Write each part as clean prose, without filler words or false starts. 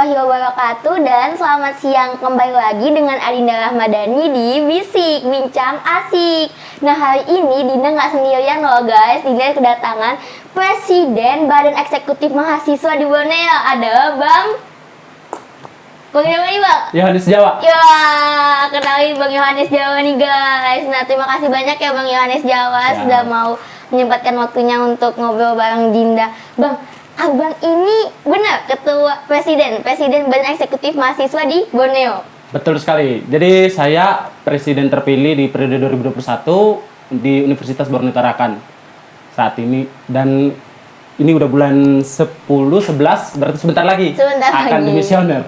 warahmatullahi wabarakatuh dan selamat siang kembali lagi dengan Adinda Rahmadani di Bisik Bincang Asik. Nah hari ini Dinda nggak sendirian loh guys, Dinda kedatangan Presiden Badan Eksekutif Mahasiswa di Borneo. Ada Bang siapa nih Bang? Yohanes Jawa. Ya, kenalin Bang Yohanes Jawa nih guys. Nah terima kasih banyak ya Bang Yohanes Jawa sudah mau menyempatkan waktunya untuk ngobrol bareng Dinda. Bang, Abang ini benar ketua Presiden Badan Eksekutif Mahasiswa di Borneo. Betul sekali. Jadi saya presiden terpilih di periode 2021 di Universitas Borneo Tarakan saat ini, dan ini udah bulan 10-11, berarti sebentar lagi akan dimisioner.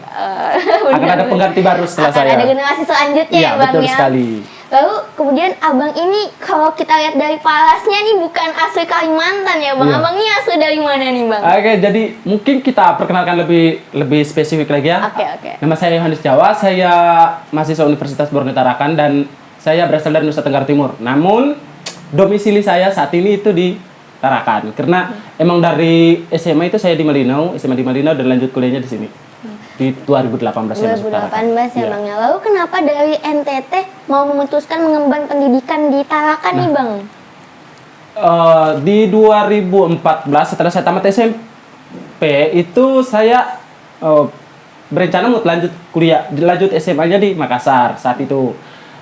Akan ada pengganti baru setelah saya. Akan ada generasi selanjutnya ya Bang betul ya. Sekali. Lalu kemudian Abang ini kalau kita lihat dari palasnya nih bukan asli Kalimantan ya Bang. Iya. Abang ini asli dari mana nih Bang? Oke, jadi mungkin kita perkenalkan lebih spesifik lagi ya. Oke. Nama saya Yohanes Jawa, saya mahasiswa Universitas Borneo Tarakan dan saya berasal dari Nusa Tenggara Timur. Namun domisili saya saat ini itu di Tarakan, karena emang dari SMA itu saya di Malinau, SMA di Malinau, dan lanjut kuliahnya di sini. Di 2018 ya masuk Tarakan. 2018 ya Bang ya. Lalu kenapa dari NTT mau memutuskan mengemban pendidikan di Tarakan nih Bang? Di 2014 setelah saya tamat SMP itu saya berencana mau lanjut kuliah, lanjut SMA-nya di Makassar saat itu.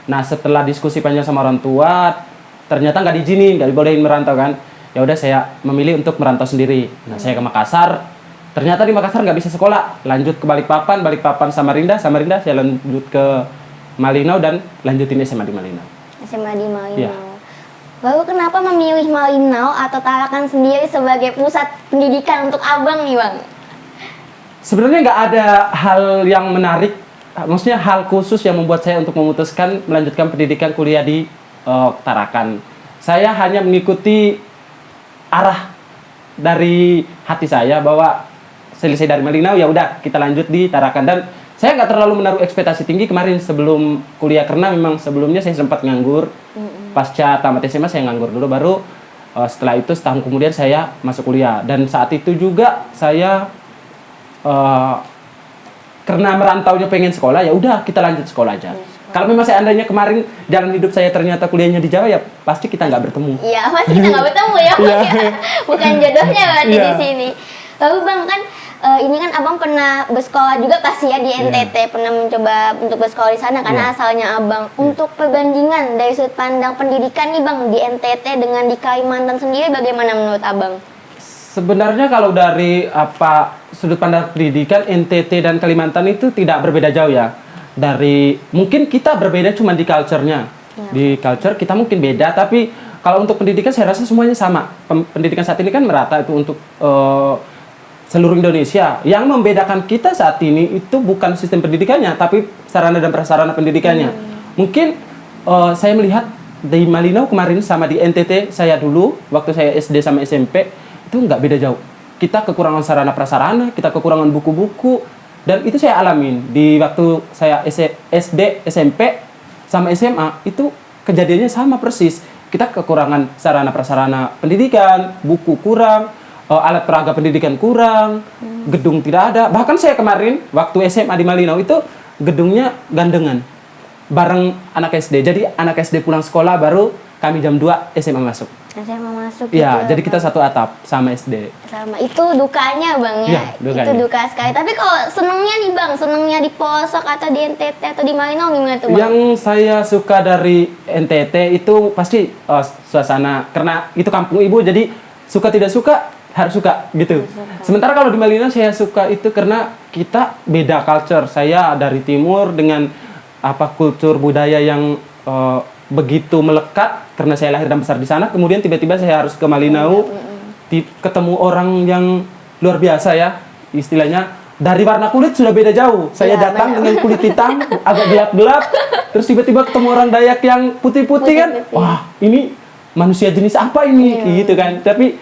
Nah setelah diskusi panjang sama orang tua, ternyata nggak diizinin, nggak dibolehin merantau kan. Ya udah saya memilih untuk merantau sendiri. Nah saya ke Makassar. Ternyata di Makassar nggak bisa sekolah, lanjut ke Balikpapan Samarinda saya lanjut ke Malinau dan lanjutin SMA di Malinau. SMA di Malinau. Ya. Lalu kenapa memilih Malinau atau Tarakan sendiri sebagai pusat pendidikan untuk Abang nih Bang? Sebenarnya nggak ada hal yang menarik, maksudnya hal khusus yang membuat saya untuk memutuskan melanjutkan pendidikan kuliah di Tarakan. Saya hanya mengikuti arah dari hati saya bahwa selesai dari Malinau ya udah kita lanjut di Tarakan, dan saya nggak terlalu menaruh ekspektasi tinggi kemarin sebelum kuliah karena memang sebelumnya saya sempat nganggur. Pasca tamat SMA saya nganggur dulu, baru setelah itu setahun kemudian saya masuk kuliah, dan saat itu juga saya karena merantaunya pengen sekolah ya udah kita lanjut sekolah aja. Kalau memang seandainya kemarin jalan hidup saya ternyata kuliahnya di Jawa ya pasti kita nggak bertemu. Iya pasti kita nggak bertemu ya Bang ya. Bukan jodohnya berarti di sini. Lalu Bang kan ini kan Abang pernah bersekolah juga pasti ya di NTT, pernah mencoba untuk bersekolah di sana karena asalnya Abang. Untuk perbandingan dari sudut pandang pendidikan nih Bang di NTT dengan di Kalimantan sendiri bagaimana menurut Abang? Sebenarnya kalau dari sudut pandang pendidikan NTT dan Kalimantan itu tidak berbeda jauh ya. Dari mungkin kita berbeda cuma di culture-nya. Di culture kita mungkin beda, tapi kalau untuk pendidikan saya rasa semuanya sama. Pendidikan saat ini kan merata itu untuk seluruh Indonesia. Yang membedakan kita saat ini itu bukan sistem pendidikannya, tapi sarana dan prasarana pendidikannya. Mungkin saya melihat di Malinau kemarin sama di NTT saya dulu waktu saya SD sama SMP itu nggak beda jauh. Kita kekurangan sarana prasarana, kita kekurangan buku-buku, dan itu saya alamin di waktu saya SD, SMP sama SMA itu kejadiannya sama persis. Kita kekurangan sarana prasarana pendidikan, buku kurang, alat peraga pendidikan kurang, gedung tidak ada. Bahkan saya kemarin waktu SMA di Malinau itu gedungnya gandengan bareng anak SD. Jadi anak SD pulang sekolah baru kami jam 2 SMA masuk. SMA masuk Iya, gitu, jadi kita satu atap sama SD. Sama itu dukanya Bang ya. Iya, dukanya. Itu duka sekali. Tapi kalau senengnya nih Bang, senengnya di pelosok atau di NTT atau di Malinau gimana tuh Bang? Yang saya suka dari NTT itu pasti suasana, karena itu kampung ibu, jadi suka tidak suka harus suka gitu. Sementara kalau di Malinau saya suka itu karena kita beda culture. Saya dari timur dengan kultur budaya yang begitu melekat karena saya lahir dan besar di sana. Kemudian tiba-tiba saya harus ke Malinau, ketemu orang yang luar biasa ya, istilahnya dari warna kulit sudah beda jauh. Saya datang dengan kulit hitam agak gelap-gelap, terus tiba-tiba ketemu orang Dayak yang putih-putih kan, wah ini manusia jenis apa ini gitu kan. Tapi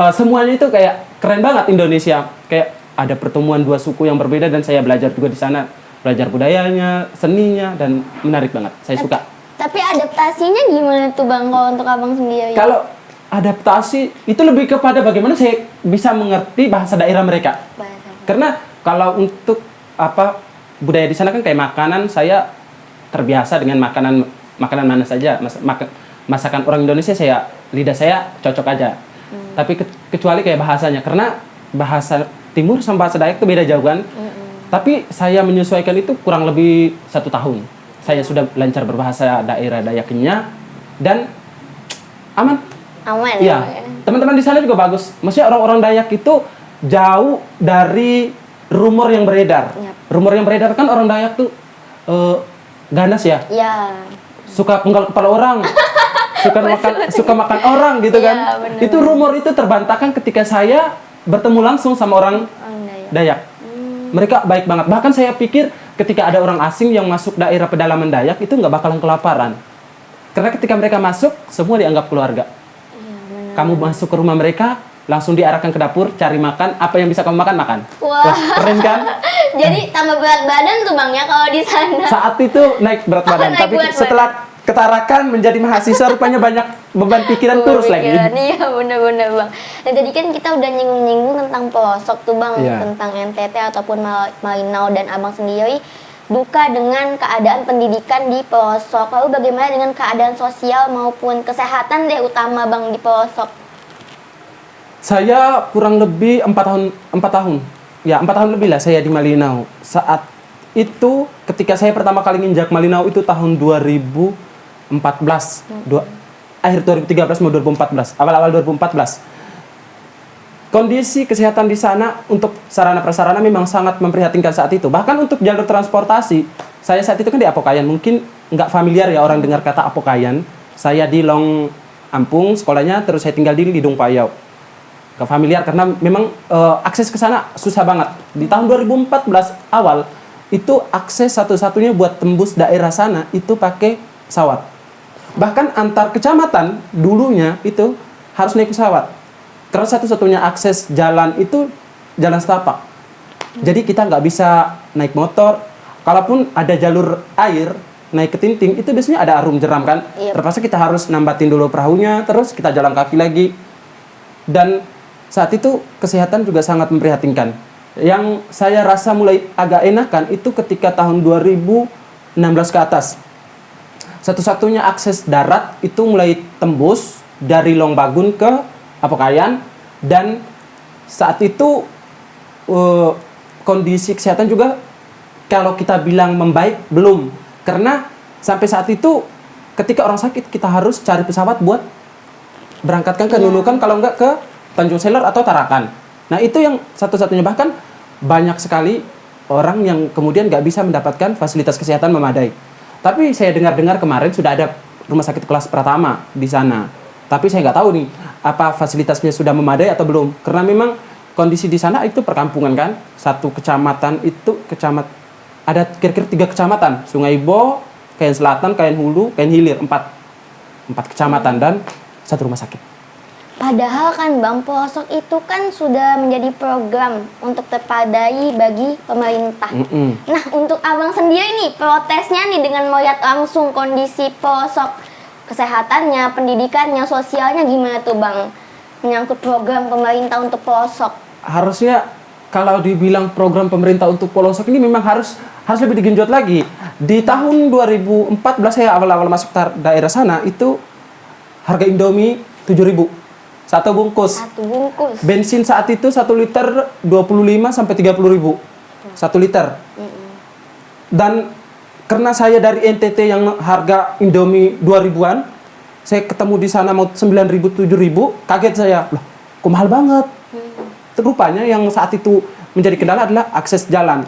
semuanya itu kayak keren banget Indonesia, kayak ada pertemuan dua suku yang berbeda, dan saya belajar juga di sana, belajar budayanya, seninya, dan menarik banget. Saya suka. Tapi adaptasinya gimana tuh Bang kalau untuk Abang sendiri? Kalau adaptasi itu lebih kepada bagaimana saya bisa mengerti bahasa daerah mereka. Karena kalau untuk apa budaya di sana kan kayak makanan, saya terbiasa dengan makanan mana saja. Masakan orang Indonesia lidah saya cocok aja. Tapi kecuali kayak bahasanya, karena bahasa Timur sama bahasa Dayak itu beda jauh kan. Tapi saya menyesuaikan itu kurang lebih 1 tahun. Saya sudah lancar berbahasa daerah Dayaknya dan aman. Aman Iya. ya. Teman-teman di sana juga bagus. Maksudnya orang-orang Dayak itu jauh dari rumor yang beredar. Yap. Rumor yang beredar kan orang Dayak tuh ganas ya. Iya. Suka penggal kepala orang. suka makan orang gitu kan. Iya, bener. Itu rumor itu terbantahkan ketika saya bertemu langsung sama orang Orang Dayak. Dayak. Mereka baik banget. Bahkan saya pikir ketika ada orang asing yang masuk daerah pedalaman Dayak itu nggak bakalan kelaparan. Karena ketika mereka masuk, semua dianggap keluarga. Iya, benar. Kamu masuk ke rumah mereka, langsung diarahkan ke dapur, cari makan, apa yang bisa kamu makan, makan. Wah. Keren kan? Jadi tambah berat badan tuh Bang ya kalau di sana. Saat itu naik berat badan, Naik tapi berat setelah ketarakan menjadi mahasiswa rupanya banyak beban pikiran turus lagi. Iya bener-bener Bang. Nah tadi kan kita udah nyinggung-nyinggung tentang pelosok tuh Bang, Iya. tentang NTT ataupun Malinau dan Abang sendiri duka dengan keadaan pendidikan di pelosok. Lalu bagaimana dengan keadaan sosial maupun kesehatan deh utama Bang di pelosok? Saya kurang lebih 4 tahun. Ya, 4 tahun lebih lah saya di Malinau. Saat itu ketika saya pertama kali nginjak Malinau itu tahun 2014. Akhir 2013 mau 2014, awal-awal 2014. Kondisi kesehatan di sana untuk sarana prasarana memang sangat memprihatinkan saat itu. Bahkan untuk jalur transportasi, saya saat itu kan di Apokayan. Mungkin nggak familiar ya orang dengar kata Apokayan. Saya di Long Ampung sekolahnya, terus saya tinggal di Lidung Payau. Nggak familiar karena memang akses ke sana susah banget. Di tahun 2014 awal, itu akses satu-satunya buat tembus daerah sana itu pakai pesawat. Bahkan antar kecamatan dulunya itu harus naik pesawat. Karena satu-satunya akses jalan itu jalan setapak. Jadi kita nggak bisa naik motor. Kalaupun ada jalur air, naik ke Tinting, itu biasanya ada arum jeram kan. Iya. Terpaksa kita harus nambatin dulu perahunya, terus kita jalan kaki lagi. Dan saat itu kesehatan juga sangat memprihatinkan. Yang saya rasa mulai agak enakan itu ketika tahun 2016 ke atas. Satu-satunya akses darat itu mulai tembus dari Longbagun ke Apokayan, dan saat itu kondisi kesehatan juga kalau kita bilang membaik belum, karena sampai saat itu ketika orang sakit kita harus cari pesawat buat berangkatkan ke Nunukan, kalau enggak ke Tanjung Seler atau Tarakan. Nah itu yang satu-satunya, bahkan banyak sekali orang yang kemudian nggak bisa mendapatkan fasilitas kesehatan memadai. Tapi saya dengar-dengar kemarin sudah ada rumah sakit kelas pertama di sana. Tapi saya nggak tahu nih, apa fasilitasnya sudah memadai atau belum. Karena memang kondisi di sana itu perkampungan kan. Satu kecamatan itu, ada kira-kira 3 kecamatan. Sungai Bo, Kayen Selatan, Kayen Hulu, Kayen Hilir. 4 kecamatan dan 1 rumah sakit. Padahal kan Bang, pelosok itu kan sudah menjadi program untuk terpadai bagi pemerintah. Nah, untuk Abang sendiri nih, protesnya nih dengan melihat langsung kondisi pelosok, kesehatannya, pendidikannya, sosialnya gimana tuh Bang? Menyangkut program pemerintah untuk pelosok. Harusnya kalau dibilang program pemerintah untuk pelosok ini memang harus lebih digenjot lagi. Di tahun 2014 saya awal-awal masuk daerah sana itu harga Indomie 7.000 satu bungkus. Satu bungkus. Bensin saat itu 1 liter 25 sampai 30.000. 1 liter. Dan karena saya dari NTT yang harga Indomie 2.000-an, saya ketemu di sana mau 9.000 7.000, kaget saya. Loh, kok mahal banget? Rupanya yang saat itu menjadi kendala adalah akses jalan.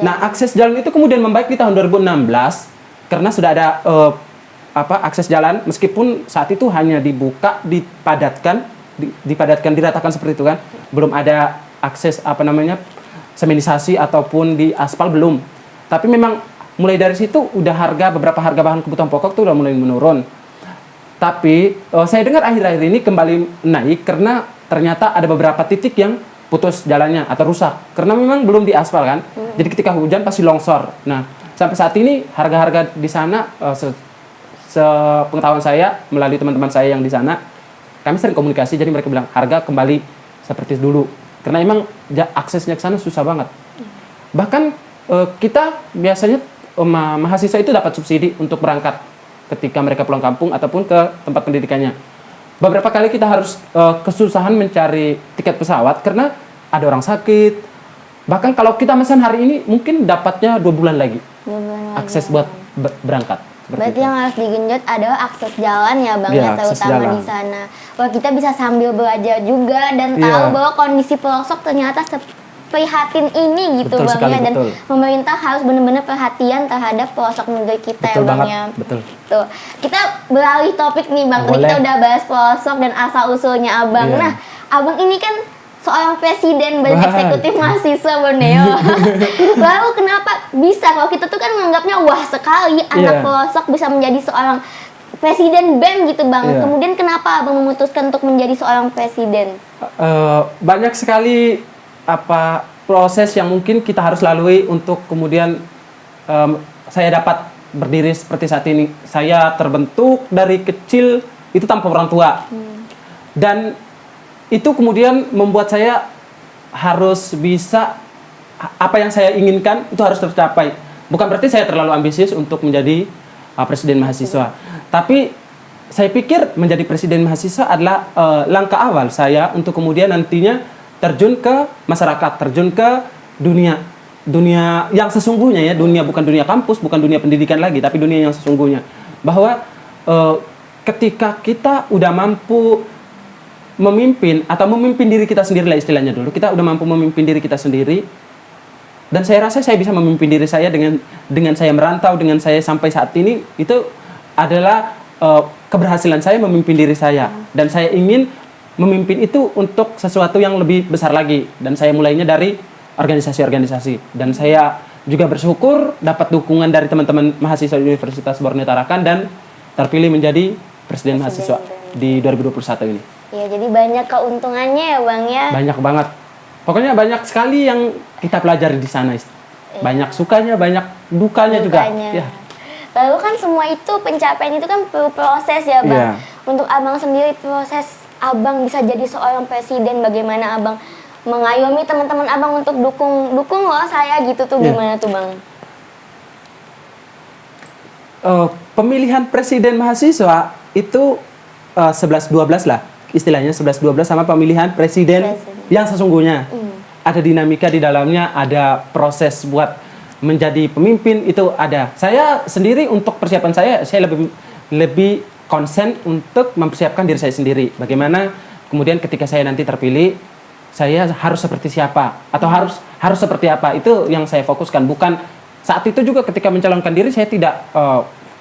Nah, akses jalan itu kemudian membaik di tahun 2016 karena sudah ada akses jalan, meskipun saat itu hanya dibuka, diratakan seperti itu kan. Belum ada akses semenisasi ataupun di aspal belum. Tapi memang mulai dari situ udah beberapa harga bahan kebutuhan pokok tuh udah mulai menurun. Tapi saya dengar akhir-akhir ini kembali naik karena ternyata ada beberapa titik yang putus jalannya atau rusak karena memang belum diaspal kan. Jadi ketika hujan pasti longsor. Nah, sampai saat ini harga-harga di sana sepengetahuan saya melalui teman-teman saya yang di sana, kami sering komunikasi, jadi mereka bilang harga kembali seperti dulu karena emang aksesnya ke sana susah banget. Bahkan kita biasanya mahasiswa itu dapat subsidi untuk berangkat ketika mereka pulang kampung ataupun ke tempat pendidikannya. Beberapa kali kita harus kesusahan mencari tiket pesawat karena ada orang sakit. Bahkan kalau kita pesan hari ini mungkin dapatnya 2 bulan lagi. 2 bulan lagi. Akses buat berangkat. Berarti yang harus digenjot adalah akses jalan ya Bang, Iya, ya, akses terutama jalan. di sana. Wah, kita bisa sambil belajar juga dan tahu Iya. bahwa kondisi pelosok ternyata prihatin ini gitu Betul Bang sekali, ya, dan betul. pemerintah harus benar-benar perhatian terhadap pelosok negeri kita Betul ya Bang banget, ya. betul. Tuh. Kita beralih topik nih Bang. Tadi Boleh. kita udah bahas pelosok dan asal usulnya Abang. Iya. Nah, Abang ini kan seorang presiden Wah. eksekutif mahasiswa Borneo. Lalu kenapa bisa, kalau kita tuh kan menganggapnya wah sekali anak Iya. pelosok bisa menjadi seorang presiden BEM gitu Bang. Iya. Kemudian kenapa Abang memutuskan untuk menjadi seorang presiden? Banyak sekali proses yang mungkin kita harus lalui untuk kemudian saya dapat berdiri seperti saat ini. Saya terbentuk dari kecil itu tanpa orang tua. Dan itu kemudian membuat saya harus bisa apa yang saya inginkan itu harus tercapai. Bukan berarti saya terlalu ambisius untuk menjadi presiden mahasiswa. Tapi saya pikir menjadi presiden mahasiswa adalah langkah awal saya untuk kemudian nantinya terjun ke masyarakat, terjun ke dunia yang sesungguhnya ya, dunia bukan dunia kampus, bukan dunia pendidikan lagi, tapi dunia yang sesungguhnya. Bahwa ketika kita udah mampu memimpin atau memimpin diri kita sendiri lah istilahnya dulu, kita udah mampu memimpin diri kita sendiri, dan saya rasa saya bisa memimpin diri saya dengan saya merantau, dengan saya sampai saat ini, itu adalah keberhasilan saya memimpin diri saya, dan saya ingin memimpin itu untuk sesuatu yang lebih besar lagi, dan saya mulainya dari organisasi-organisasi, dan saya juga bersyukur dapat dukungan dari teman-teman mahasiswa Universitas Borneo Tarakan dan terpilih menjadi presiden mahasiswa di 2021 ini. Ya, jadi banyak keuntungannya ya Bang ya. Banyak banget. Pokoknya banyak sekali yang kita pelajari di sana. Banyak sukanya, banyak dukanya juga. Ya. Lalu kan semua itu pencapaian itu kan perlu proses ya Bang. Iya. Untuk Abang sendiri, proses Abang bisa jadi seorang presiden, bagaimana Abang mengayomi teman-teman Abang untuk dukung loh saya gitu tuh, Iya. gimana tuh Bang? Pemilihan presiden mahasiswa itu 11-12 lah. Istilahnya 11-12 sama pemilihan presiden yang sesungguhnya. Ada dinamika di dalamnya, ada proses buat menjadi pemimpin itu ada. Saya sendiri untuk persiapan saya lebih konsen untuk mempersiapkan diri saya sendiri. Bagaimana kemudian ketika saya nanti terpilih, saya harus seperti siapa atau harus seperti apa. Itu yang saya fokuskan. Bukan saat itu juga ketika mencalonkan diri saya tidak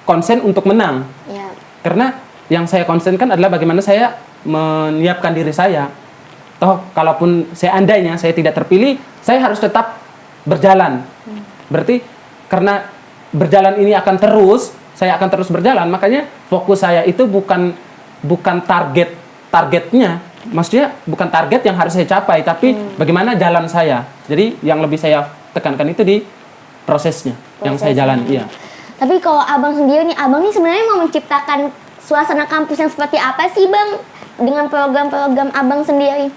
konsen untuk menang. Ya. Karena yang saya konsenkan adalah bagaimana saya menyiapkan diri saya. Toh kalaupun seandainya saya tidak terpilih, saya harus tetap berjalan. Berarti karena berjalan ini akan terus, saya akan terus berjalan, makanya fokus saya itu bukan targetnya, maksudnya bukan target yang harus saya capai, tapi bagaimana jalan saya. Jadi yang lebih saya tekankan itu di prosesnya yang saya jalan. Iya. Tapi kalau Abang sendiri nih, Abang nih sebenarnya mau menciptakan suasana kampus yang seperti apa sih Bang dengan program-program Abang sendiri?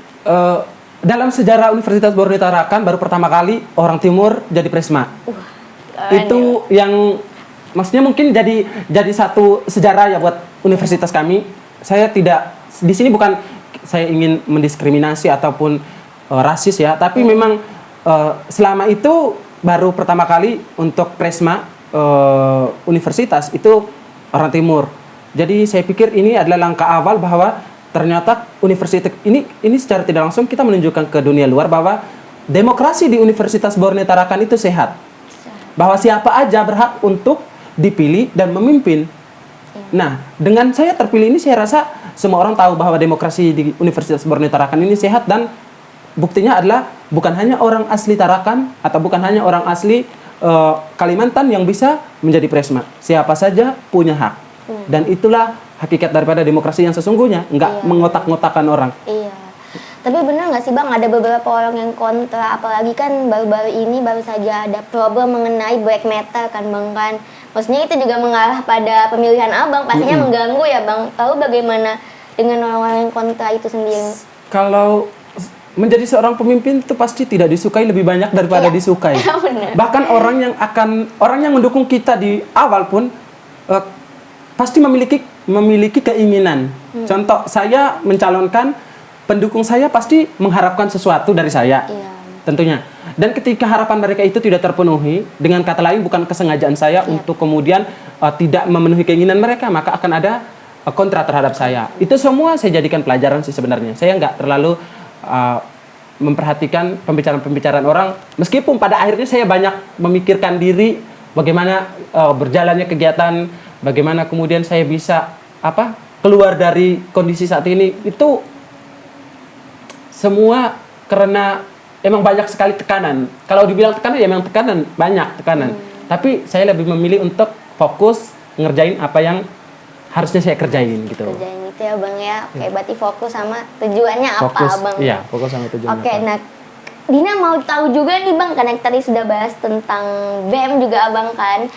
Dalam sejarah Universitas Borneo Tarakan baru pertama kali orang Timur jadi Presma. Itu yang maksudnya mungkin jadi satu sejarah ya buat universitas kami. Saya tidak di sini bukan saya ingin mendiskriminasi ataupun rasis ya, tapi memang selama itu baru pertama kali untuk Presma universitas itu orang Timur. Jadi saya pikir ini adalah langkah awal bahwa ternyata universitas ini secara tidak langsung kita menunjukkan ke dunia luar bahwa demokrasi di Universitas Borneo Tarakan itu sehat. Bahwa siapa aja berhak untuk dipilih dan memimpin. Nah, dengan saya terpilih ini saya rasa semua orang tahu bahwa demokrasi di Universitas Borneo Tarakan ini sehat, dan buktinya adalah bukan hanya orang asli Tarakan atau bukan hanya orang asli Kalimantan yang bisa menjadi Presma. Siapa saja punya hak. Dan itulah hakikat daripada demokrasi yang sesungguhnya, nggak mengotak-ngotakan orang. Iya. Tapi benar nggak sih Bang, ada beberapa orang yang kontra, apalagi kan baru-baru ini baru saja ada problem mengenai black metal kan Bang kan. Maksudnya itu juga mengarah pada pemilihan Abang, pastinya mengganggu ya Bang. Lalu bagaimana dengan orang-orang yang kontra itu sendiri? Kalau menjadi seorang pemimpin itu pasti tidak disukai lebih banyak daripada Iya. disukai. Benar. Bahkan orang yang mendukung kita di awal pun pasti memiliki keinginan. Contoh, saya mencalonkan, pendukung saya pasti mengharapkan sesuatu dari saya. Iya. Tentunya. Dan ketika harapan mereka itu tidak terpenuhi, dengan kata lain bukan kesengajaan saya untuk kemudian tidak memenuhi keinginan mereka, maka akan ada kontra terhadap saya. Itu semua saya jadikan pelajaran sih sebenarnya. Saya nggak terlalu memperhatikan pembicaraan-pembicaraan orang, meskipun pada akhirnya saya banyak memikirkan diri, bagaimana berjalannya kegiatan, bagaimana kemudian saya bisa keluar dari kondisi saat ini. Itu semua karena emang banyak sekali tekanan. Kalau dibilang tekanan, ya memang tekanan, banyak tekanan. Tapi saya lebih memilih untuk fokus ngerjain apa yang harusnya saya kerjain gitu. Kerjain itu ya Bang ya. Oke, berarti fokus sama tujuannya Fokus, apa Bang? iya, fokus sama tujuannya. Oke, apa. nah Dina mau tahu juga nih Bang, karena tadi sudah bahas tentang BEM juga Abang kan.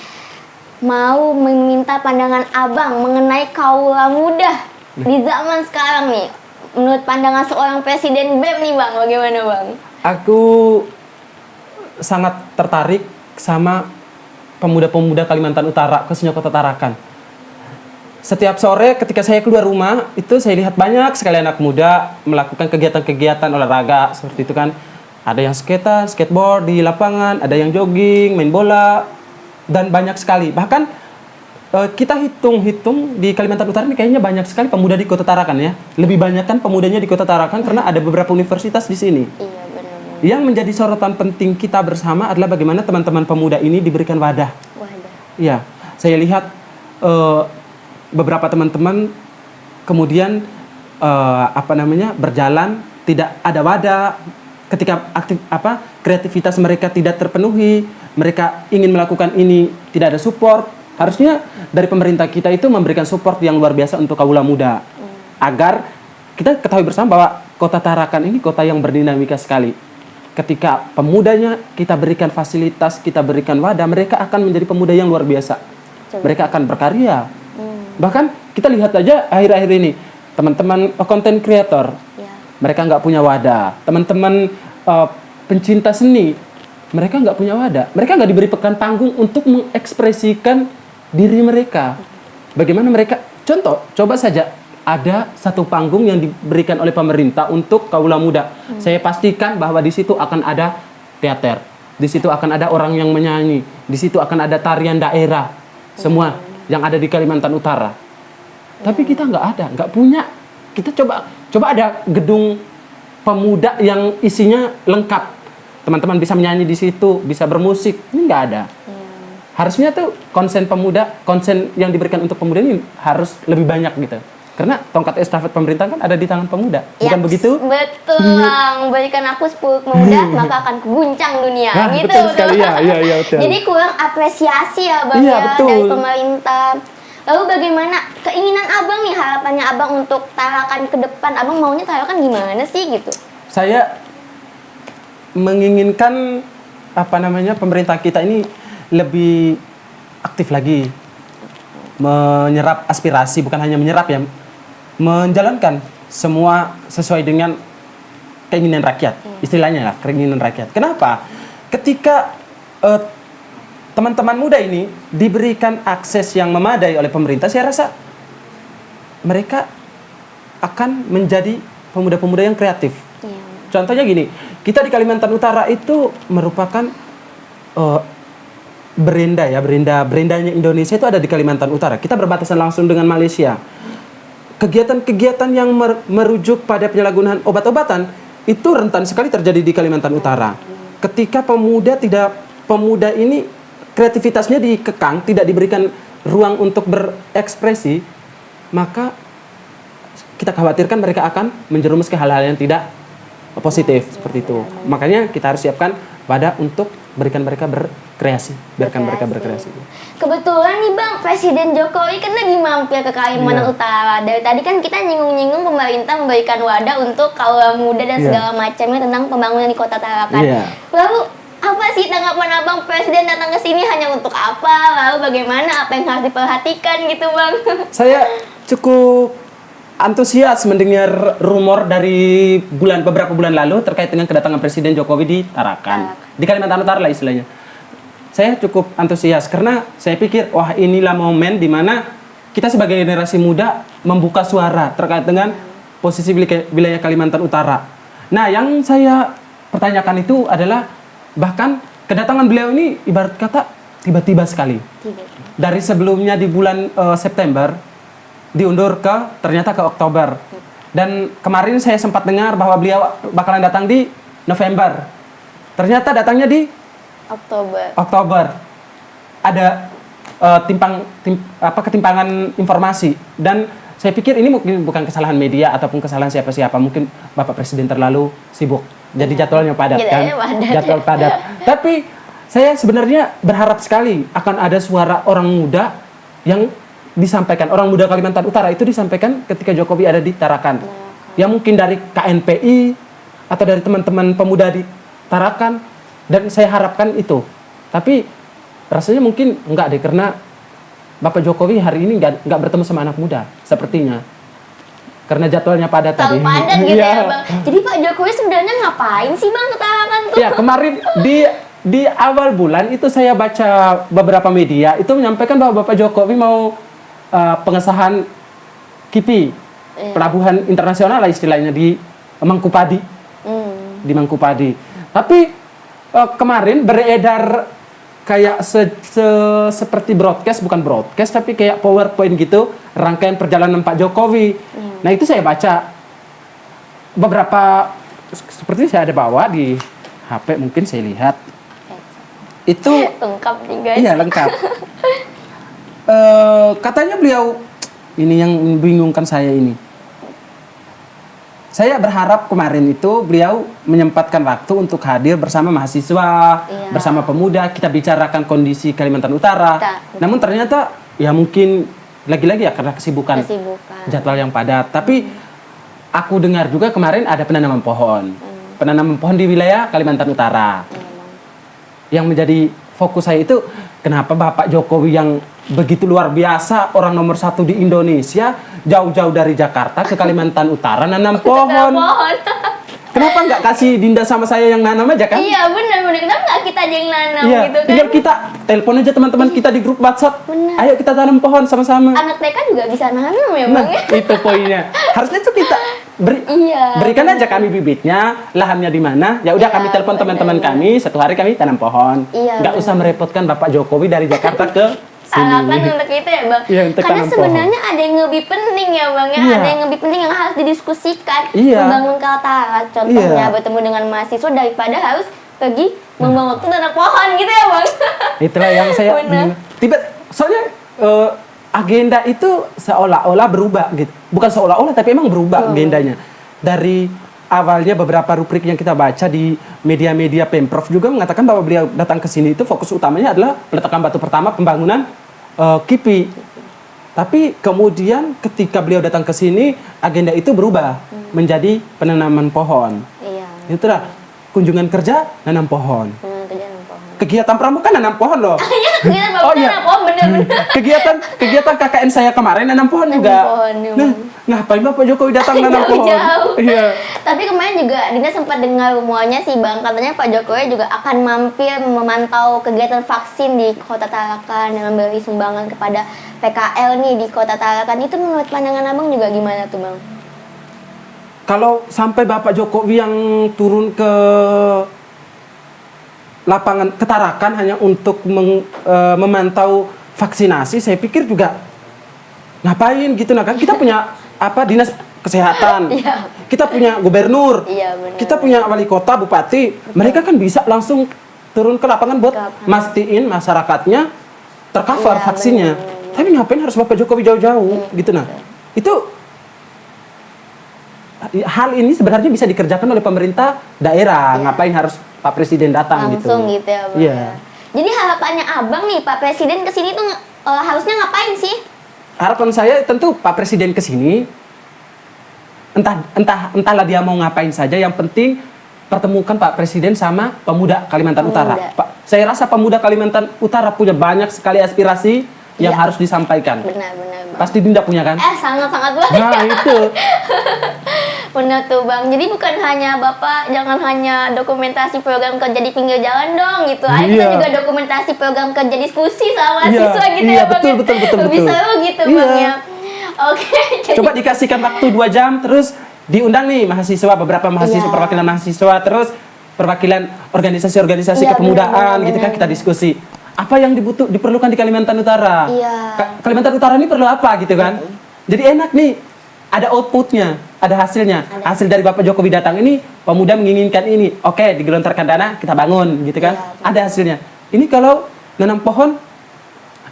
Mau meminta pandangan Abang mengenai kaula muda di zaman sekarang nih. Menurut pandangan seorang presiden BEM nih Bang, bagaimana Bang? Aku sangat tertarik sama pemuda-pemuda Kalimantan Utara, khususnya Kota Tarakan. Setiap sore ketika saya keluar rumah, itu saya lihat banyak sekali anak muda melakukan kegiatan-kegiatan olahraga seperti itu kan. Ada yang skateboard di lapangan, ada yang jogging, main bola, dan banyak sekali. Bahkan kita hitung-hitung di Kalimantan Utara ini kayaknya banyak sekali pemuda di Kota Tarakan ya. Lebih banyak kan pemudanya di Kota Tarakan karena ada beberapa universitas di sini. Iya benar. Yang menjadi sorotan penting kita bersama adalah bagaimana teman-teman pemuda ini diberikan wadah. Wadah. Iya, saya lihat beberapa teman-teman kemudian berjalan tidak ada wadah ketika kreativitas mereka tidak terpenuhi, mereka ingin melakukan ini tidak ada support. Harusnya dari pemerintah kita itu memberikan support yang luar biasa untuk kaula muda agar kita ketahui bersama bahwa Kota Tarakan ini kota yang berdinamika sekali. Ketika pemudanya kita berikan fasilitas, kita berikan wadah, mereka akan menjadi pemuda yang luar biasa. Mereka akan berkarya. Bahkan kita lihat aja akhir-akhir ini teman-teman content creator, mereka nggak punya wadah. Teman-teman pencinta seni, mereka nggak punya wadah. Mereka nggak diberikan panggung untuk mengekspresikan diri mereka. Bagaimana mereka? Contoh, coba saja ada satu panggung yang diberikan oleh pemerintah untuk kaula muda. Saya pastikan bahwa di situ akan ada teater, di situ akan ada orang yang menyanyi, di situ akan ada tarian daerah, semua yang ada di Kalimantan Utara. Tapi kita nggak punya. Kita coba ada gedung pemuda yang isinya lengkap. Teman-teman bisa menyanyi di situ, bisa bermusik. Ini nggak ada. Harusnya tuh konsen yang diberikan untuk pemuda ini harus lebih banyak gitu. Karena tongkat estafet pemerintah kan ada di tangan pemuda. Bukan begitu? Betul, Bang. Berikan aku 10 pemuda, maka akan guncang dunia. Nah, gitu, betul sekali. Iya, betul. Jadi kurang apresiasi ya, Bang, Iya, ya, betul. dari pemerintah. Lalu bagaimana keinginan Abang nih, harapannya Abang untuk Tarakan ke depan? Abang maunya Tarakan gimana sih gitu? Saya menginginkan pemerintah kita ini lebih aktif lagi, menyerap aspirasi, bukan hanya menyerap ya, menjalankan semua sesuai dengan keinginan rakyat, istilahnya lah, keinginan rakyat. Kenapa? Ketika teman-teman muda ini diberikan akses yang memadai oleh pemerintah, saya rasa mereka akan menjadi pemuda-pemuda yang kreatif. Contohnya gini, kita di Kalimantan Utara itu merupakan berendanya Indonesia itu ada di Kalimantan Utara. Kita berbatasan langsung dengan Malaysia. Kegiatan-kegiatan yang merujuk pada penyalahgunaan obat-obatan itu rentan sekali terjadi di Kalimantan Utara. Ketika pemuda ini kreativitasnya dikekang, tidak diberikan ruang untuk berekspresi, maka kita khawatirkan mereka akan menjerumus ke hal-hal yang tidak positif seperti itu. Makanya kita harus siapkan wadah untuk berikan mereka berkreasi, biarkan mereka berkreasi. Kebetulan nih Bang, Presiden Jokowi kan lagi mampir ke Kalimantan Utara. Dari tadi kan kita nyinggung-nyinggung pemerintah memberikan wadah untuk kaula muda dan segala macamnya tentang pembangunan di Kota Tarakan. Lalu apa sih tanggapan Abang, Presiden datang ke sini hanya untuk apa? Lalu bagaimana, apa yang harus diperhatikan gitu Bang? Saya cukup antusias mendengar rumor dari beberapa bulan lalu terkait dengan kedatangan Presiden Jokowi di Tarakan, di Kalimantan Utara lah istilahnya. Saya cukup antusias karena saya pikir wah inilah momen di mana kita sebagai generasi muda membuka suara terkait dengan posisi wilayah Kalimantan Utara. Nah, yang saya pertanyakan itu adalah bahkan kedatangan beliau ini ibarat kata tiba-tiba sekali. Dari sebelumnya di bulan September diundur ternyata ke Oktober. Dan kemarin saya sempat dengar bahwa beliau bakalan datang di November. Ternyata datangnya di Oktober. Ada ketimpangan informasi, dan saya pikir ini mungkin bukan kesalahan media ataupun kesalahan siapa-siapa, mungkin Bapak Presiden terlalu sibuk. Jadi jadwalnya padat kan. Jadwal padat. Tapi saya sebenarnya berharap sekali akan ada suara orang muda yang disampaikan, orang muda Kalimantan Utara itu disampaikan ketika Jokowi ada di Tarakan. Ya mungkin dari KNPI atau dari teman-teman pemuda di Tarakan, dan saya harapkan itu. Tapi rasanya mungkin enggak deh, karena Bapak Jokowi hari ini nggak bertemu sama anak muda sepertinya, karena jadwalnya padat tadi. Padat gitu ya Bang. Jadi Pak Jokowi sebenarnya ngapain sih Bang ke Tarakan tuh? Ya kemarin di awal bulan itu saya baca beberapa media itu menyampaikan bahwa Bapak Jokowi mau pengesahan KIPI, pelabuhan internasional lah istilahnya, di Mangkupadi. Di Mangkupadi. Tapi kemarin beredar kayak seperti bukan broadcast tapi kayak PowerPoint gitu, rangkaian perjalanan Pak Jokowi. Nah itu saya baca beberapa, seperti saya ada bawa di HP, mungkin saya lihat itu lengkap nih guys. Iya lengkap. Katanya beliau, ini yang membingungkan saya ini. Saya berharap kemarin itu beliau menyempatkan waktu untuk hadir bersama mahasiswa, bersama pemuda, kita bicarakan kondisi Kalimantan Utara. Namun ternyata ya mungkin lagi-lagi ya karena kesibukan. Jadwal yang padat. Tapi aku dengar juga kemarin ada penanaman pohon. Penanaman pohon di wilayah Kalimantan Utara. Yang menjadi fokus saya itu, kenapa Bapak Jokowi yang begitu luar biasa, orang nomor 1 di Indonesia, jauh-jauh dari Jakarta ke Kalimantan Utara nanam pohon. Kenapa nggak kasih Dinda sama saya yang nanam aja kan? Iya benar-benar, kenapa nggak kita aja yang nanam gitu kan? Tinggal kita telepon aja teman-teman kita di grup WhatsApp. Ayo kita tanam pohon sama-sama. Anak TK juga bisa nanam ya Bang. Itu poinnya. Harusnya tuh kita berikan aja kami bibitnya, lahannya di mana. Ya udah kami telepon teman-teman kami, satu hari kami tanam pohon. Nggak usah merepotkan Bapak Jokowi dari Jakarta ke alasan untuk itu ya Bang. Karena sebenarnya ada yang lebih penting ya Bang ya. Ada yang lebih penting yang harus didiskusikan. Membangun Kaltara contohnya, bertemu dengan mahasiswa, daripada harus pergi membawa waktu tanam pohon gitu ya Bang. Itulah yang saya soalnya agenda itu seolah-olah berubah gitu. Bukan seolah-olah tapi emang berubah agendanya. Dari awalnya beberapa rubrik yang kita baca di media-media Pemprov juga mengatakan bahwa beliau datang ke sini itu fokus utamanya adalah peletakan batu pertama pembangunan KIPI. Tapi kemudian ketika beliau datang ke sini, agenda itu berubah menjadi penanaman pohon. Itulah kunjungan kerja nanam pohon. Kegiatan pramuka nanam pohon loh. Kegiatan pramuka nanam pohon, bener-bener. Kegiatan KKN saya kemarin nanam pohon juga. Nah, ngapain Bapak Jokowi datang nanam pohon? Iya. Tapi kemarin juga Dina sempat dengar rumornya sih Bang, katanya Pak Jokowi juga akan mampir memantau kegiatan vaksin di Kota Tarakan dan memberi sumbangan kepada PKL nih di Kota Tarakan. Itu menurut pandangan Abang juga gimana tuh Bang? Kalau sampai Bapak Jokowi yang turun ke lapangan Ketarakan hanya untuk memantau vaksinasi, saya pikir juga ngapain gitu. Nah kan kita punya dinas kesehatan, kita punya gubernur, kita punya wali kota, bupati, mereka kan bisa langsung turun ke lapangan buat mastiin masyarakatnya tercover vaksinnya. Tapi ngapain harus Bapak Jokowi jauh-jauh gitu. Nah itu hal ini sebenarnya bisa dikerjakan oleh pemerintah daerah. Ngapain harus Pak Presiden datang langsung gitu ya Bang. Jadi harapannya Abang nih Pak Presiden kesini tuh harusnya ngapain sih? Harapan saya tentu Pak Presiden kesini entahlah dia mau ngapain saja, yang penting pertemukan Pak Presiden sama pemuda Kalimantan Utara. Saya rasa pemuda Kalimantan Utara punya banyak sekali aspirasi, yang Iya. harus disampaikan. Benar Bang. Pasti Dinda punya kan? Sangat-sangat banyak. Nah itu. Benar tuh Bang. Jadi bukan hanya Bapak jangan hanya dokumentasi program kerja di pinggir jalan dong gitu. Ayo kita Iya. juga dokumentasi program kerja diskusi sama Iya, siswa gitu iya, ya Bang. betul, ya. betul, Lebih betul. seru gitu Iya. Bang ya. Oke. jadi- Coba dikasihkan waktu 2 jam, terus diundang nih mahasiswa, beberapa mahasiswa, Iya. perwakilan mahasiswa, terus perwakilan organisasi-organisasi Iya, kepemudaan benar, gitu kan, benar. kita diskusi. Apa yang diperlukan di Kalimantan Utara? Iya. Kalimantan Utara ini perlu apa gitu kan? Jadi enak nih, ada outputnya, ada hasilnya. Hasil dari Bapak Jokowi datang ini, pemuda menginginkan ini. Oke, digelontorkan dana, kita bangun gitu kan. Iya, Ada hasilnya. Ini kalau nanam pohon,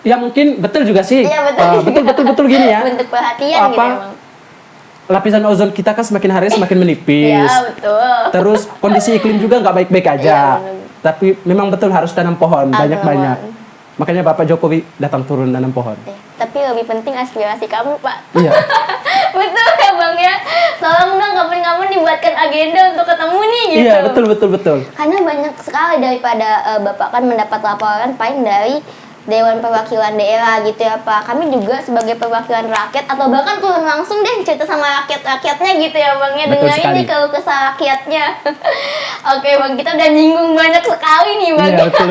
ya mungkin betul juga sih. Iya betul. Betul gini ya. Bentuk perhatian Apa, gitu ya Bang. Lapisan ozon kita kan semakin hari semakin menipis. Iya betul. Terus kondisi iklim juga nggak baik-baik aja. Iya, benar. Tapi memang betul harus tanam pohon Tanam banyak-banyak. pohon. Makanya Bapak Jokowi datang turun tanam pohon. Tapi lebih penting aspirasi kamu Pak. Iya. Betul ya Bang ya. Tolong dong kapan-kapan dibuatkan agenda untuk ketemu nih gitu. Iya, betul. Karena banyak sekali daripada Bapak kan mendapat laporan paling dari Dewan Perwakilan Daerah gitu ya Pak. Kami juga sebagai perwakilan rakyat atau bahkan turun langsung deh cerita sama rakyat-rakyatnya gitu ya Bang ya. Betul Dengerin sekali. nih keluh kesah rakyatnya. Oke Bang, kita udah nyinggung banyak sekali nih Bang. Iya, betul.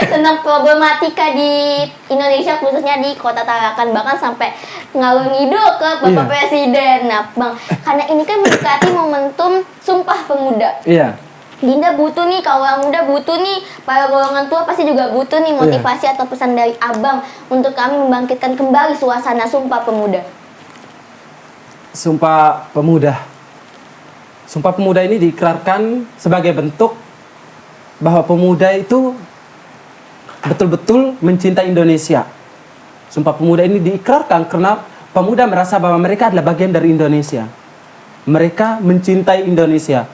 Tentang problematika di Indonesia khususnya di Kota Tarakan, bahkan sampai ngalur ngidul ke Bapak Iya. Presiden. Nah Bang, karena ini kan mendekati momentum Sumpah Pemuda. Iya. Dinda butuh nih, kaula muda butuh nih, para golongan tua pasti juga butuh nih motivasi atau pesan dari Abang untuk kami membangkitkan kembali suasana Sumpah Pemuda. Sumpah Pemuda. Sumpah Pemuda ini diikrarkan sebagai bentuk bahwa pemuda itu betul-betul mencintai Indonesia. Sumpah Pemuda ini diikrarkan karena pemuda merasa bahwa mereka adalah bagian dari Indonesia. Mereka mencintai Indonesia.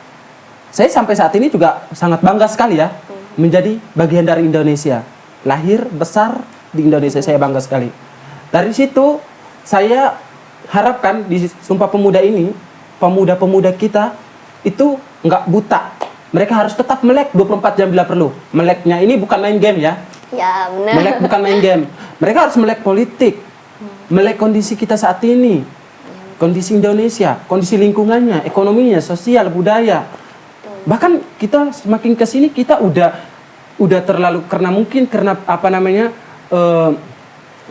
Saya sampai saat ini juga sangat bangga sekali ya menjadi bagian dari Indonesia. Lahir besar di Indonesia, saya bangga sekali. Dari situ saya harapkan di Sumpah Pemuda ini pemuda-pemuda kita itu nggak buta. Mereka harus tetap melek 24 jam bila perlu. Meleknya ini bukan main game ya. Ya benar. Melek bukan main game. Mereka harus melek politik. Melek kondisi kita saat ini. Kondisi Indonesia, kondisi lingkungannya, ekonominya, sosial, budaya. Bahkan kita semakin ke sini kita udah terlalu karena apa namanya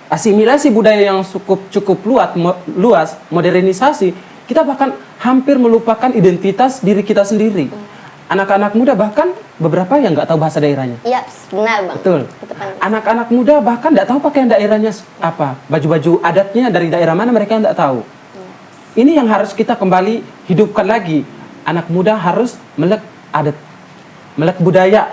asimilasi budaya yang cukup luas, modernisasi, kita bahkan hampir melupakan identitas diri kita sendiri. Anak-anak muda bahkan beberapa yang nggak tahu bahasa daerahnya. Iya, benar Bang. Betul. Itu penting. Anak-anak muda bahkan nggak tahu pakaian daerahnya apa, baju-baju adatnya dari daerah mana mereka nggak tahu. Ini yang harus kita kembali hidupkan lagi. Anak muda harus melek adat, melek budaya.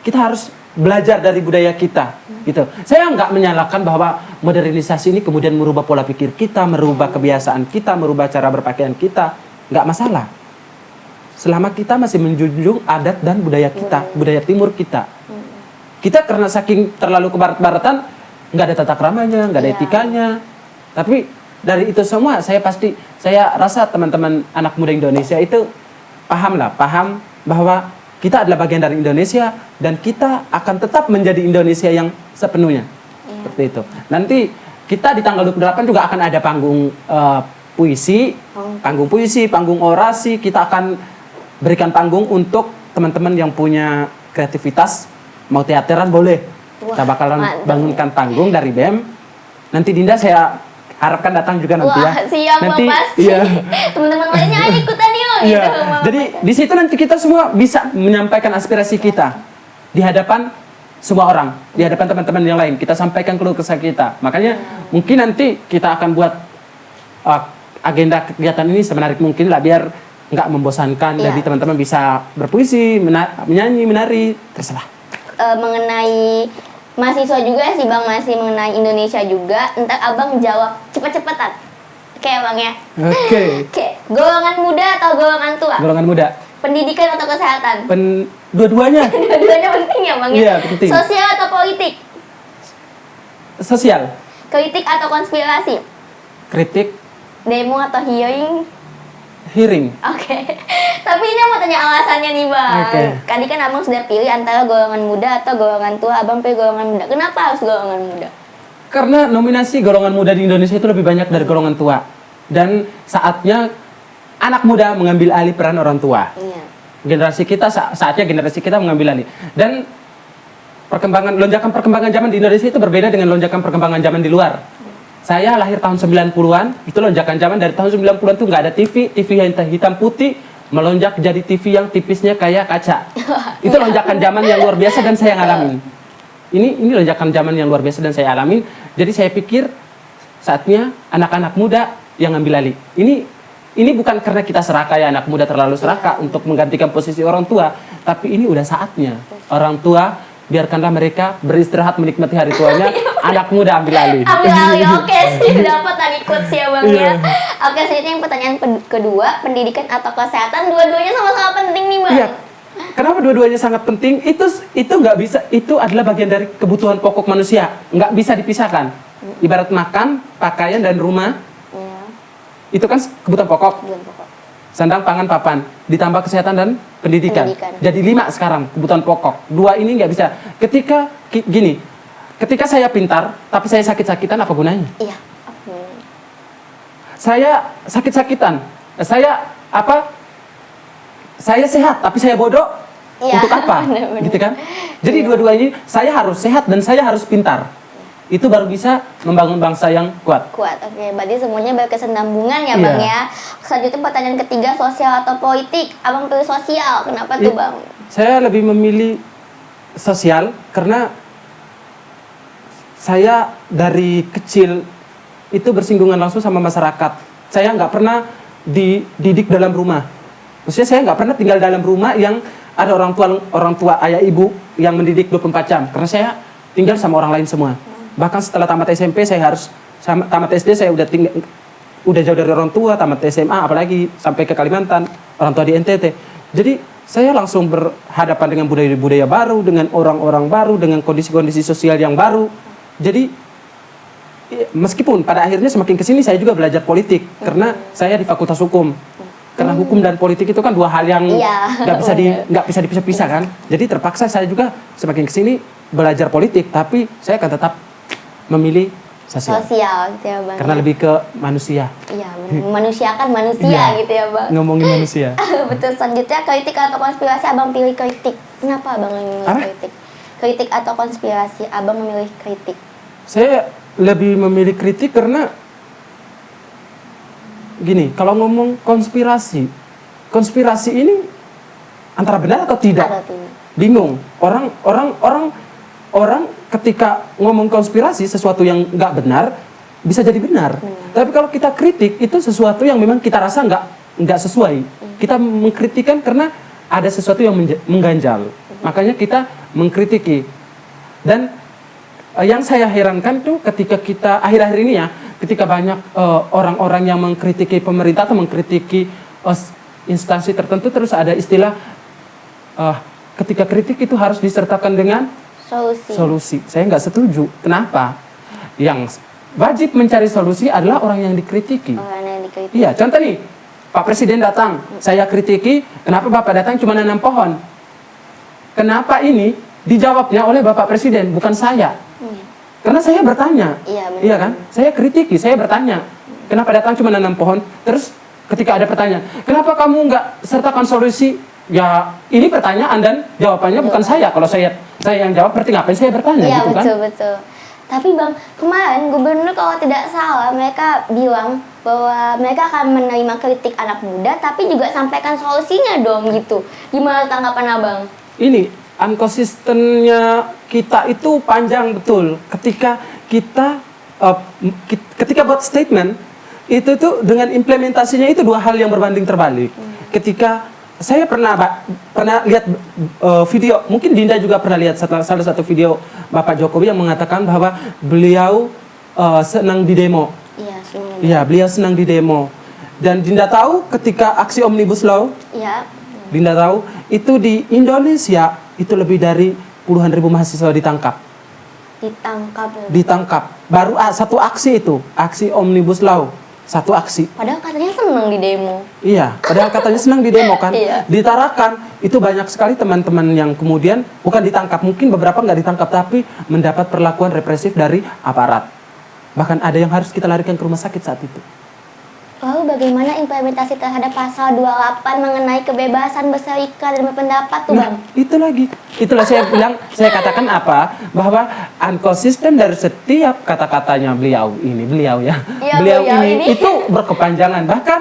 Kita harus belajar dari budaya kita, gitu. Saya nggak menyalahkan bahwa modernisasi ini kemudian merubah pola pikir kita, merubah kebiasaan kita, merubah cara berpakaian kita, nggak masalah. Selama kita masih menjunjung adat dan budaya kita, budaya timur kita. Kita karena saking terlalu kebarat-baratan, nggak ada tata keramanya, nggak ada Iya. etikanya. Tapi dari itu semua, saya rasa teman-teman anak muda Indonesia itu paham bahwa kita adalah bagian dari Indonesia dan kita akan tetap menjadi Indonesia yang sepenuhnya. Seperti itu. Nanti kita di tanggal 28 juga akan ada panggung puisi, panggung orasi. Kita akan berikan panggung untuk teman-teman yang punya kreativitas, mau teateran boleh. Kita bakalan mantap. bangunkan panggung dari BEM. Nanti Dinda saya harapkan datang juga nanti ya. Wah, siap Nanti, Bang, pasti. iya. Teman-teman lainnya ayo ikutan yuk Iya. gitu. Bang. Jadi di situ nanti kita semua bisa menyampaikan aspirasi kita di hadapan semua orang, di hadapan teman-teman yang lain. Kita sampaikan keluh kesah kita. Makanya mungkin nanti kita akan buat agenda kegiatan ini semenarik mungkin lah biar nggak membosankan. Iya. Jadi teman-teman bisa berpuisi, menyanyi, menari, terserah. Mengenai mahasiswa juga sih Bang, masih mengenai Indonesia juga. Ntar Abang jawab cepet-cepetan. Oke Bang ya. Oke. Oke, golongan muda atau golongan tua? Golongan muda. Pendidikan atau kesehatan? Dua-duanya. Dua-duanya penting ya Bang ya? Iya, penting. Sosial atau politik? Sosial. Kritik atau konspirasi? Kritik, Demo atau hearing? hearing. Oke. Tapi ini mau tanya alasannya nih Bang. Oke. Tadi kan Abang sudah pilih antara golongan muda atau golongan tua. Abang pilih golongan muda. Kenapa harus golongan muda? Karena nominasi golongan muda di Indonesia itu lebih banyak dari golongan tua. Dan saatnya anak muda mengambil alih peran orang tua. Iya. Generasi kita saatnya generasi kita mengambil alih. Dan lonjakan perkembangan zaman di Indonesia itu berbeda dengan lonjakan perkembangan zaman di luar. Saya lahir tahun 90-an, itu lonjakan zaman dari tahun 90-an tuh nggak ada TV yang hitam putih melonjak jadi TV yang tipisnya kayak kaca. Itu lonjakan zaman yang luar biasa dan saya ngalamin. Ini lonjakan zaman yang luar biasa dan saya alamin. Jadi saya pikir saatnya anak-anak muda yang ambil alih. Ini bukan karena kita serakah ya, anak muda terlalu serakah untuk menggantikan posisi orang tua, tapi ini udah saatnya orang tua biarkanlah mereka beristirahat menikmati hari tuanya, anak muda ambil alih. Ambil alih, oke sih, dapat tadi quotes ya Bang ya. Oke, selanjutnya yang pertanyaan kedua, pendidikan atau kesehatan, dua-duanya sama-sama penting nih Bang. Iya. Kenapa dua-duanya sangat penting? Itu nggak bisa, itu adalah bagian dari kebutuhan pokok manusia, nggak bisa dipisahkan. Ibarat makan, pakaian dan rumah, itu kan kebutuhan pokok. Sandang, pangan, papan, ditambah kesehatan dan pendidikan. Jadi 5 sekarang kebutuhan pokok. 2 ini nggak bisa. Ketika saya pintar tapi saya sakit-sakitan, apa gunanya? Iya. Saya sakit-sakitan, saya sehat tapi saya bodoh, iya, untuk apa? bener. Gitu kan? Jadi dua-duanya saya harus sehat dan saya harus pintar. Itu baru bisa membangun bangsa yang kuat. Oke, berarti semuanya berkesinambungan ya Bang ya. Selanjutnya pertanyaan ketiga, sosial atau politik? Abang pilih sosial, kenapa tuh Bang? Saya lebih memilih sosial karena saya dari kecil itu bersinggungan langsung sama masyarakat. Saya nggak pernah dididik dalam rumah. Maksudnya saya nggak pernah tinggal dalam rumah yang ada orang tua ayah ibu yang mendidik 24 jam. Karena saya tinggal sama orang lain semua. Bahkan setelah tamat SMP tamat SD saya udah jauh dari orang tua, tamat SMA apalagi sampai ke Kalimantan, orang tua di NTT. Jadi saya langsung berhadapan dengan budaya-budaya baru, dengan orang-orang baru, dengan kondisi-kondisi sosial yang baru. Jadi meskipun pada akhirnya semakin kesini saya juga belajar politik karena saya di Fakultas Hukum. Karena hukum dan politik itu kan dua hal yang nggak bisa dipisah-pisah kan. Jadi terpaksa saya juga semakin kesini belajar politik, tapi saya akan tetap memilih sosial gitu ya Bang. Karena lebih ke manusia. Iya, memanusiakan manusia gitu ya Bang. Ngomongin manusia. Betul. Selanjutnya, kritik atau konspirasi? Abang pilih kritik. Kenapa Abang memilih kritik? Kritik atau konspirasi? Abang memilih kritik. Saya lebih memilih kritik karena gini, kalau ngomong konspirasi ini antara benar atau tidak? Bingung. Orang ketika ngomong konspirasi sesuatu yang nggak benar bisa jadi benar. Tapi kalau kita kritik itu sesuatu yang memang kita rasa nggak sesuai. Kita mengkritikan karena ada sesuatu yang mengganjal. Makanya kita mengkritiki. Dan yang saya herankan tuh ketika kita akhir-akhir ini ya, ketika banyak orang-orang yang mengkritiki pemerintah atau mengkritiki instansi tertentu, terus ada istilah ketika kritik itu harus disertakan dengan solusi. Saya nggak setuju. Kenapa? Yang wajib mencari solusi adalah orang yang dikritiki. Iya, contoh nih, Pak Presiden datang, saya kritiki, kenapa Bapak datang cuma nanam pohon? Kenapa ini dijawabnya oleh Bapak Presiden, bukan saya? Karena saya bertanya, iya kan? Saya kritiki, saya bertanya, kenapa datang cuma nanam pohon? Terus ketika ada pertanyaan, kenapa kamu nggak sertakan solusi? Ya, ini pertanyaan dan jawabannya bukan saya. Kalau saya yang jawab, berarti ngapain saya bertanya gitu kan? Iya, betul. Tapi Bang, kemarin gubernur kalau tidak salah, mereka bilang bahwa mereka akan menerima kritik anak muda, tapi juga sampaikan solusinya dong gitu. Gimana tanggapan Abang? Ini, unconsistennya kita itu panjang betul. Ketika ketika buat statement, itu tuh dengan implementasinya itu dua hal yang berbanding terbalik. Ketika saya pernah lihat video, mungkin Dinda juga pernah lihat salah satu video Bapak Jokowi yang mengatakan bahwa beliau senang di demo. Iya, beliau senang di demo. Dan Dinda tahu ketika aksi Omnibus Law, Dinda tahu itu di Indonesia itu lebih dari puluhan ribu mahasiswa ditangkap. Baru satu aksi itu, aksi Omnibus Law. Satu aksi. Padahal katanya senang di demo. Iya, padahal katanya senang di demo kan. Ditarakan, itu banyak sekali teman-teman yang kemudian bukan ditangkap, mungkin beberapa nggak ditangkap, tapi mendapat perlakuan represif dari aparat. Bahkan ada yang harus kita larikan ke rumah sakit saat itu. Lalu bagaimana implementasi terhadap pasal 28 mengenai kebebasan berserikat dan berpendapat tuh Bang? Itu lagi. Itulah saya bilang, saya katakan apa? Bahwa unconsistent dari setiap kata-katanya beliau ya. Iya, beliau beliau ini itu berkepanjangan. Bahkan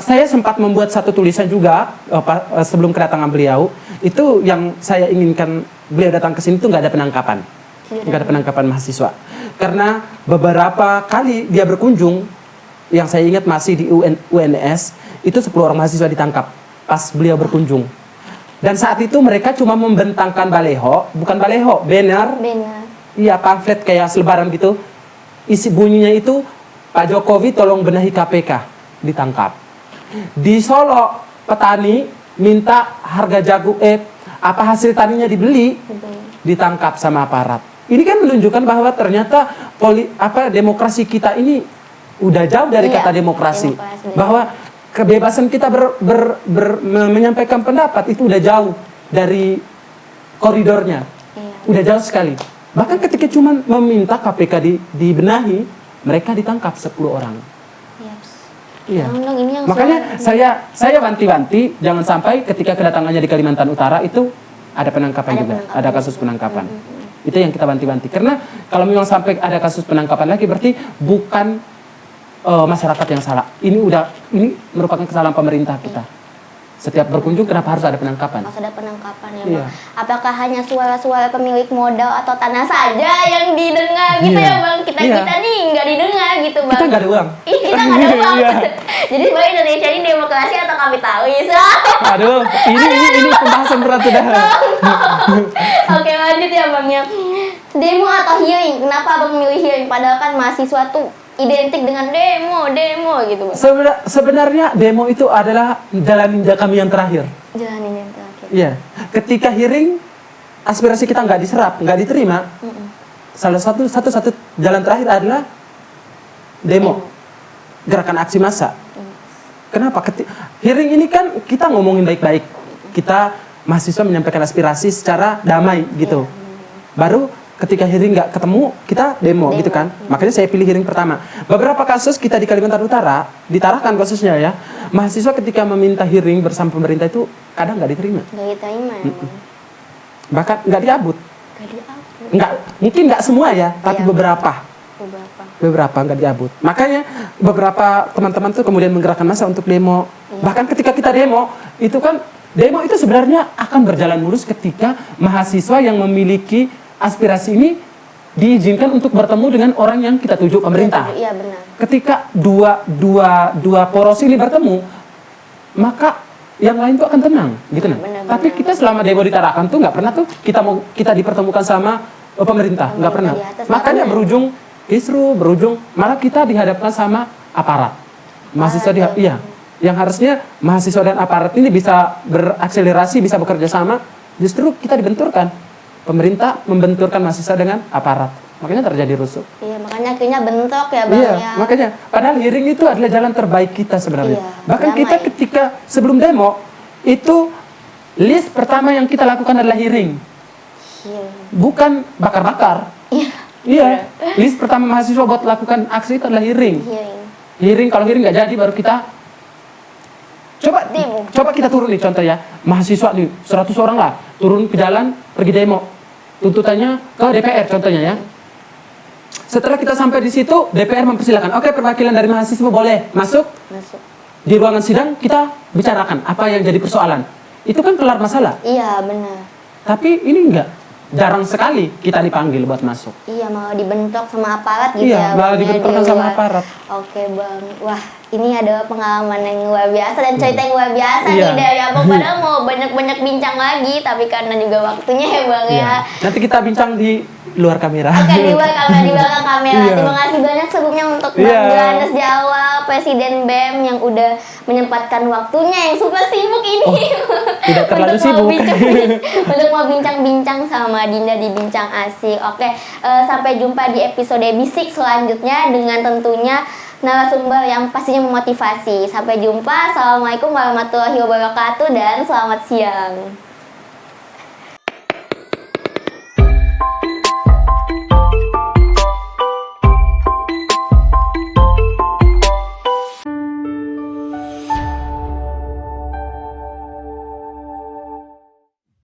saya sempat membuat satu tulisan juga sebelum kedatangan beliau. Itu yang saya inginkan beliau datang ke sini itu nggak ada penangkapan. Nggak ada penangkapan mahasiswa. Karena beberapa kali dia berkunjung, yang saya ingat masih di UNS, itu 10 orang mahasiswa ditangkap pas beliau berkunjung. Dan saat itu mereka cuma membentangkan baleho, bukan baleho, banner. Iya, pamflet kayak selebaran gitu. Isi bunyinya itu, Pak Jokowi tolong benahi KPK, ditangkap. Di Solo, petani minta harga jagung, hasil taninya dibeli, ditangkap sama aparat. Ini kan menunjukkan bahwa ternyata demokrasi kita ini udah jauh dari kata demokrasi. Bahwa kebebasan kita menyampaikan pendapat itu udah jauh dari koridornya. Udah jauh sekali. Bahkan ketika cuma meminta KPK dibenahi, mereka ditangkap 10 orang. Iya. Makanya saya wanti-wanti jangan sampai ketika kedatangannya di Kalimantan Utara itu ada penangkapan juga, ada kasus penangkapan. Itu yang kita wanti-wanti. Karena kalau memang sampai ada kasus penangkapan lagi berarti bukan masyarakat yang salah. Ini merupakan kesalahan pemerintah kita. Setiap berkunjung kenapa harus ada penangkapan? Harus ada penangkapan ya Bang. Apakah hanya suara-suara pemilik modal atau tanah saja yang didengar gitu ya Bang? Kita nih nggak didengar gitu Bang. Kita nggak ada uang. Kita nggak ada uang. Jadi sebenarnya Indonesia ini demokrasi atau kapitalis? Aduh, ini pembahasan berat sudah. Oke, lanjut ya Bang ya. Demo atau hearing? Kenapa Abang memilih hearing? Padahal kan mahasiswa tuh identik dengan demo gitu Bang. Sebenarnya demo itu adalah jalan ninja kami yang terakhir. Jalan ninja yang terakhir. Iya. Ketika hearing, aspirasi kita nggak diserap, nggak diterima. Salah satu jalan terakhir adalah demo. Gerakan aksi massa. Kenapa? Hearing ini kan kita ngomongin baik-baik. Kita mahasiswa menyampaikan aspirasi secara damai gitu. Baru ketika hearing nggak ketemu, kita demo gitu kan. Makanya saya pilih hearing pertama. Beberapa kasus kita di Kalimantan Utara, ditarahkan kasusnya ya. Mahasiswa ketika meminta hearing bersama pemerintah itu kadang nggak diterima. Nggak diterima ya Bang. Bahkan nggak diabut. Mungkin nggak semua ya, tapi beberapa nggak diabut. Makanya beberapa teman-teman tuh kemudian menggerakkan massa untuk demo. Bahkan ketika kita demo, demo itu sebenarnya akan berjalan mulus ketika mahasiswa yang memiliki aspirasi ini diizinkan untuk bertemu dengan orang yang kita tuju, pemerintah. Iya benar. Ketika dua poros ini bertemu, maka yang lain tuh akan tenang, gitu nah. Tapi kita selama demo ditarahkan tuh nggak pernah tuh kita dipertemukan sama pemerintah, nggak pernah. Makanya berujung kisruh, malah kita dihadapkan sama aparat. Mahasiswa yang harusnya mahasiswa dan aparat ini bisa berakselerasi, bisa bekerja sama, justru kita dibenturkan. Pemerintah membenturkan mahasiswa dengan aparat. Makanya terjadi rusuh. Iya, makanya akhirnya bentrok ya Bang. Iya, makanya. Padahal hearing itu adalah jalan terbaik kita sebenarnya. Bahkan kita ketika sebelum demo, itu list pertama yang kita lakukan adalah hearing. Bukan bakar-bakar. Iya. List pertama mahasiswa buat lakukan aksi itu adalah hearing. Hearing, kalau hearing nggak jadi baru kita Coba kita turun nih contoh ya. Mahasiswa nih 100 orang lah turun ke jalan pergi demo. Tuntutannya ke DPR contohnya ya. Setelah kita sampai di situ, DPR mempersilahkan. Oke, perwakilan dari mahasiswa boleh masuk. Di ruangan sidang kita bicarakan apa yang jadi persoalan. Itu kan kelar masalah. Iya, benar. Tapi ini enggak. Jarang sekali kita dipanggil buat masuk. Iya, malah dibentrok sama aparat gitu ya. Iya, malah dibentrok sama aparat. Oke, Bang. Wah, ini adalah pengalaman yang luar biasa dan cerita yang luar biasa nih dari Abang. Padahal mau banyak-banyak bincang lagi, tapi karena juga waktunya ya Bang ya. Nanti kita bincang di luar kamera. Oke, di luar kamera, di belakang kamera. Terima kasih banyak sebelumnya untuk Bang Johannes Jawa, Presiden BEM yang udah menyempatkan waktunya yang super sibuk ini. Tidak terlalu sibuk. Untuk mau bincang-bincang sama Dinda di Bincang Asik. Oke, sampai jumpa di episode Bisik selanjutnya dengan tentunya narasumber yang pastinya memotivasi. Sampai jumpa. Assalamualaikum warahmatullahi wabarakatuh dan selamat siang.